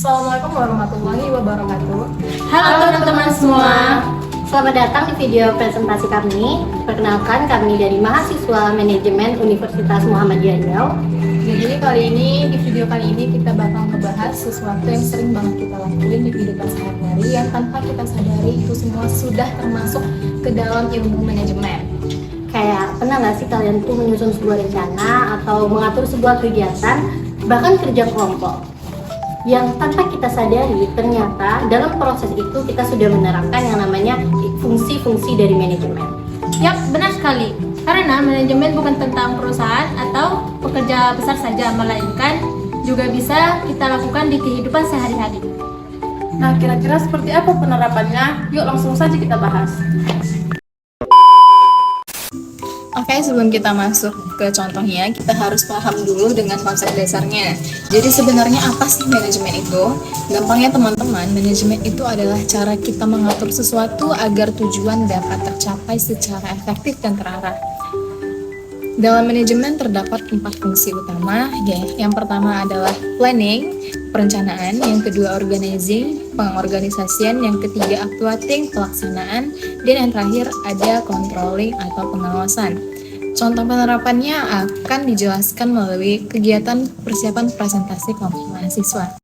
Assalamualaikum warahmatullahi wabarakatuh. Halo teman-teman semua, selamat datang di video presentasi kami. Perkenalkan, kami dari mahasiswa manajemen Universitas Muhammadiyah Riau. Jadi di video kali ini kita bakal ngebahas sesuatu yang sering banget kita lakuin di kehidupan sehari-hari yang tanpa kita sadari itu semua sudah termasuk ke dalam ilmu manajemen. Kayak pernah nggak sih kalian tuh menyusun sebuah rencana atau mengatur sebuah kegiatan, bahkan kerja kelompok, yang tanpa kita sadari ternyata dalam proses itu kita sudah menerapkan yang namanya fungsi-fungsi dari manajemen. Yap, benar sekali. Karena manajemen bukan tentang perusahaan atau pekerja besar saja, melainkan juga bisa kita lakukan di kehidupan sehari-hari. Nah, kira-kira seperti apa penerapannya? Yuk langsung saja kita bahas. Oke, sebelum kita masuk ke contohnya, kita harus paham dulu dengan konsep dasarnya. Jadi sebenarnya apa sih manajemen itu? Gampangnya teman-teman, manajemen itu adalah cara kita mengatur sesuatu agar tujuan dapat tercapai secara efektif dan terarah. Dalam manajemen terdapat 4 fungsi utama, ya. Yang pertama adalah planning, perencanaan, yang kedua organizing, pengorganisasian, yang ketiga actuating, pelaksanaan, dan yang terakhir ada controlling atau pengawasan. Contoh penerapannya akan dijelaskan melalui kegiatan persiapan presentasi kelompok mahasiswa.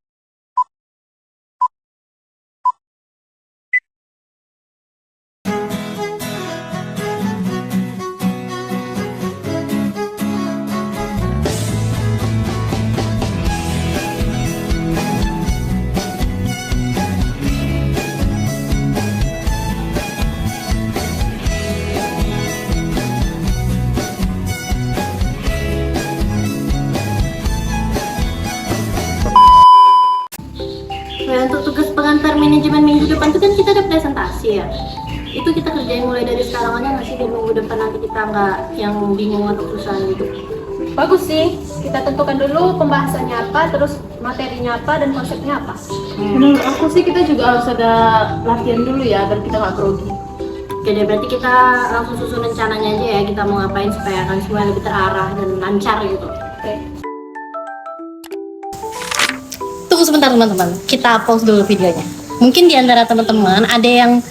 Nah, untuk tugas pengantar manajemen minggu depan itu kan kita ada presentasi ya. Itu kita kerjain mulai dari sekarang aja nggak sih, biar minggu depan nanti kita nggak yang bingung atau susah gitu. Bagus sih, kita tentukan dulu pembahasannya apa, terus materinya apa, dan konsepnya apa. Menurut aku sih kita juga harus ada latihan dulu ya, agar kita nggak grogi. Oke deh, berarti kita langsung susun rencananya aja ya, kita mau ngapain supaya kan semua lebih terarah dan lancar gitu. Oke. Tunggu sebentar teman-teman, kita pause dulu videonya. Mungkin di antara teman-teman ada yang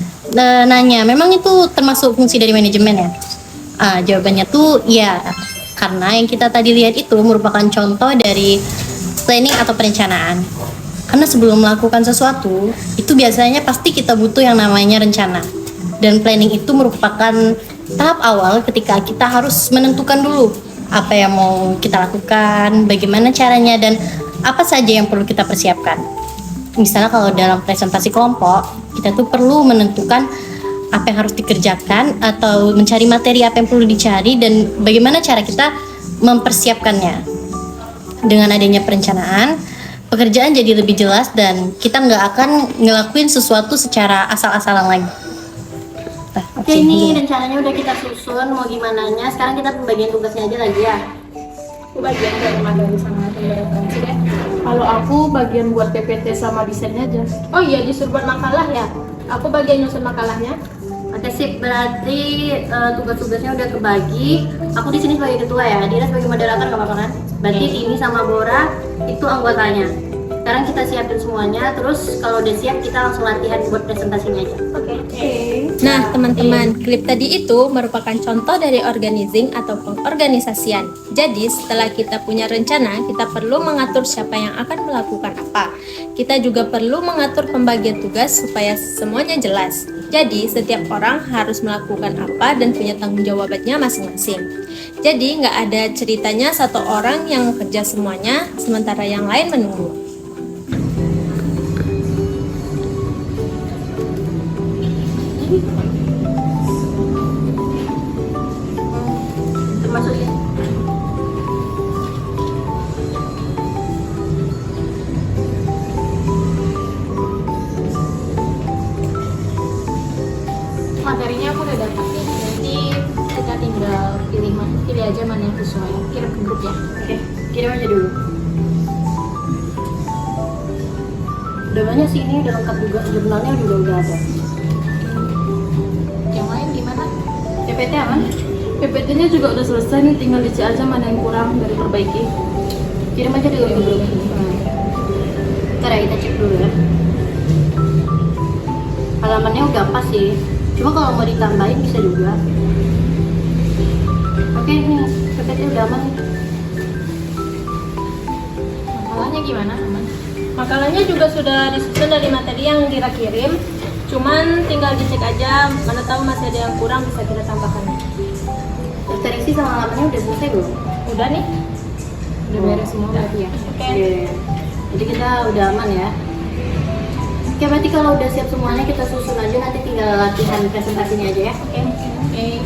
nanya, memang itu termasuk fungsi dari manajemen ya? Jawabannya tuh ya, karena yang kita tadi lihat itu merupakan contoh dari planning atau perencanaan. Karena sebelum melakukan sesuatu, itu biasanya pasti kita butuh yang namanya rencana. Dan planning itu merupakan tahap awal ketika kita harus menentukan dulu apa yang mau kita lakukan, bagaimana caranya, dan apa saja yang perlu kita persiapkan. Misalnya kalau dalam presentasi kelompok, kita tuh perlu menentukan apa yang harus dikerjakan atau mencari materi apa yang perlu dicari dan bagaimana cara kita mempersiapkannya. Dengan adanya perencanaan, pekerjaan jadi lebih jelas dan kita nggak akan ngelakuin sesuatu secara asal-asalan lagi. Oke, ini rencananya udah kita susun, mau gimana nya. Sekarang kita pembagian tugasnya aja lagi ya. Aku bagian dari materi sama referensi deh. Kalau aku bagian buat PPT sama desainnya aja. Oh iya, disuruh buat makalah ya. Aku bagian nyusun makalahnya. Oke sip, berarti tugas-tugasnya udah kebagi. Aku di sini sebagai ketua ya, Dira sebagai moderator nggak apa-apa kan? Berarti Tini sama Bora itu anggotanya. Sekarang kita siapin semuanya, terus kalau udah siap kita langsung latihan buat presentasinya aja. Oke. Nah, teman-teman, klip tadi itu merupakan contoh dari organizing atau pengorganisasian. Jadi, setelah kita punya rencana, kita perlu mengatur siapa yang akan melakukan apa. Kita juga perlu mengatur pembagian tugas supaya semuanya jelas. Jadi, setiap orang harus melakukan apa dan punya tanggung jawabnya masing-masing. Jadi, nggak ada ceritanya satu orang yang kerja semuanya, sementara yang lain menunggu. Termasuk ya. Materinya aku udah dapat nih, nanti kita tinggal pilih aja mana yang sesuai. Kirim ke grup ya. Oke, kirim aja dulu. Udah banyak sih, ini udah lengkap juga, jurnalnya udah ada. Yang lain gimana? PPT aman? PPT-nya juga udah selesai nih, tinggal dicek aja mana yang kurang dari perbaiki. Kirim aja dulu ke grup. Bentar ya, kita cek dulu ya. Halamannya udah pas sih. Cuma kalau mau ditambahin bisa juga. Oke nih, PPT udah aman nih. Masalahnya gimana, aman? Makalahnya juga sudah disusun dari materi yang Dira kirim. Cuman tinggal dicek aja, mana tahu masih ada yang kurang bisa kita tambahkan. Daftar isi sama halamannya udah selesai belum? Udah nih. Udah beres semua berarti ya? Oke. Iya. Jadi kita udah aman ya. Oke, berarti kalau udah siap semuanya kita susun aja, nanti tinggal latihan presentasinya aja ya. Oke. Oke.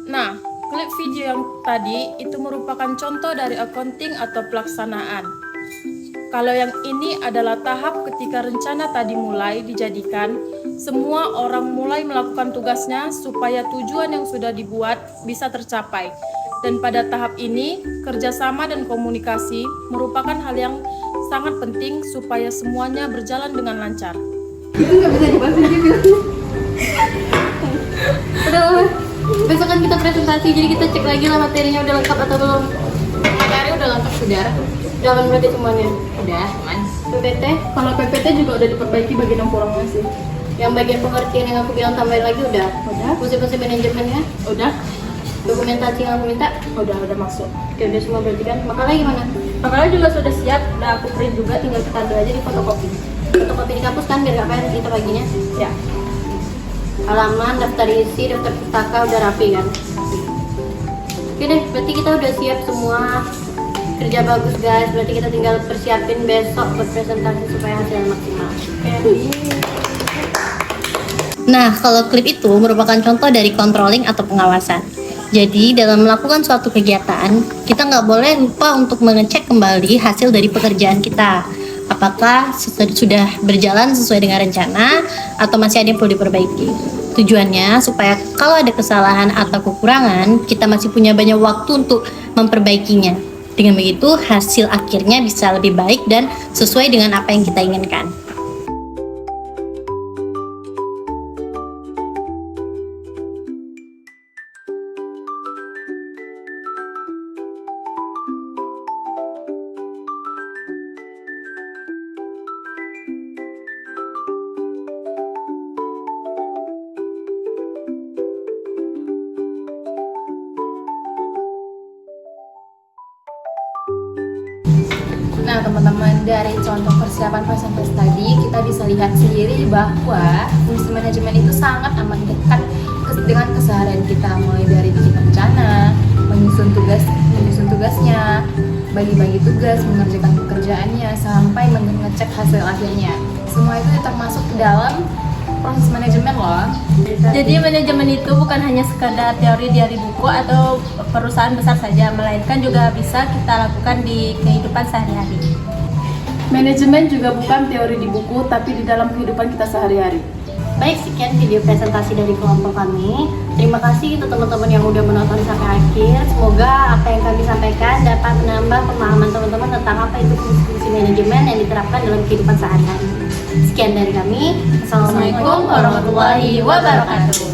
Nah, klip video yang tadi itu merupakan contoh dari accounting atau pelaksanaan. Kalau yang ini adalah tahap ketika rencana tadi mulai dijadikan, semua orang mulai melakukan tugasnya supaya tujuan yang sudah dibuat bisa tercapai. Dan pada tahap ini, kerjasama dan komunikasi merupakan hal yang sangat penting supaya semuanya berjalan dengan lancar. Udah, besok kan kita presentasi, jadi kita cek lagi lah materinya udah lengkap atau belum. Materi udah lengkap sudah. Udah aman berarti semuanya. Udah, aman. PPT, Kalau PPT juga udah diperbaiki bagian yang kurang masih. yang bagian pengertian yang aku bilang tambahin lagi udah. Udah. Fungsi-fungsi manajemennya, Udah. dokumentasi yang aku minta, Udah masuk. oke udah semua berarti kan. Makalah gimana? Makalah juga sudah siap, udah aku print juga, tinggal kita ambil aja di fotokopi. Fotokopi di kampus kan biar gak payah kita baginya. Ya. Halaman, daftar isi, daftar pustaka udah rapi kan. Oke deh, berarti kita udah siap semua. Kerja bagus guys, berarti kita tinggal persiapin besok buat presentasi supaya hasilnya maksimal. Nah, kalau klip itu merupakan contoh dari controlling atau pengawasan. Jadi, dalam melakukan suatu kegiatan, kita nggak boleh lupa untuk mengecek kembali hasil dari pekerjaan kita. Apakah sudah berjalan sesuai dengan rencana atau masih ada yang perlu diperbaiki. Tujuannya supaya kalau ada kesalahan atau kekurangan, kita masih punya banyak waktu untuk memperbaikinya. Dengan begitu, hasil akhirnya bisa lebih baik dan sesuai dengan apa yang kita inginkan. Nah teman-teman, dari contoh persiapan presentasi tadi kita bisa lihat sendiri bahwa fungsi manajemen itu sangat amat dekat dengan keseharian kita, mulai dari bikin rencana, menyusun tugasnya, bagi-bagi tugas, mengerjakan pekerjaannya, sampai mengecek hasil akhirnya. Semua itu termasuk ke dalam proses manajemen loh. Jadi manajemen itu bukan hanya sekadar teori dari buku atau perusahaan besar saja, melainkan juga bisa kita lakukan di kehidupan sehari-hari. Manajemen juga bukan teori di buku, tapi di dalam kehidupan kita sehari-hari. Baik, sekian video presentasi dari kelompok kami. Terima kasih untuk teman-teman yang udah menonton sampai akhir. Semoga apa yang kami sampaikan dapat menambah pemahaman teman-teman tentang apa itu fungsi manajemen yang diterapkan dalam kehidupan sehari-hari. Sekian dari kami. Assalamualaikum warahmatullahi wabarakatuh.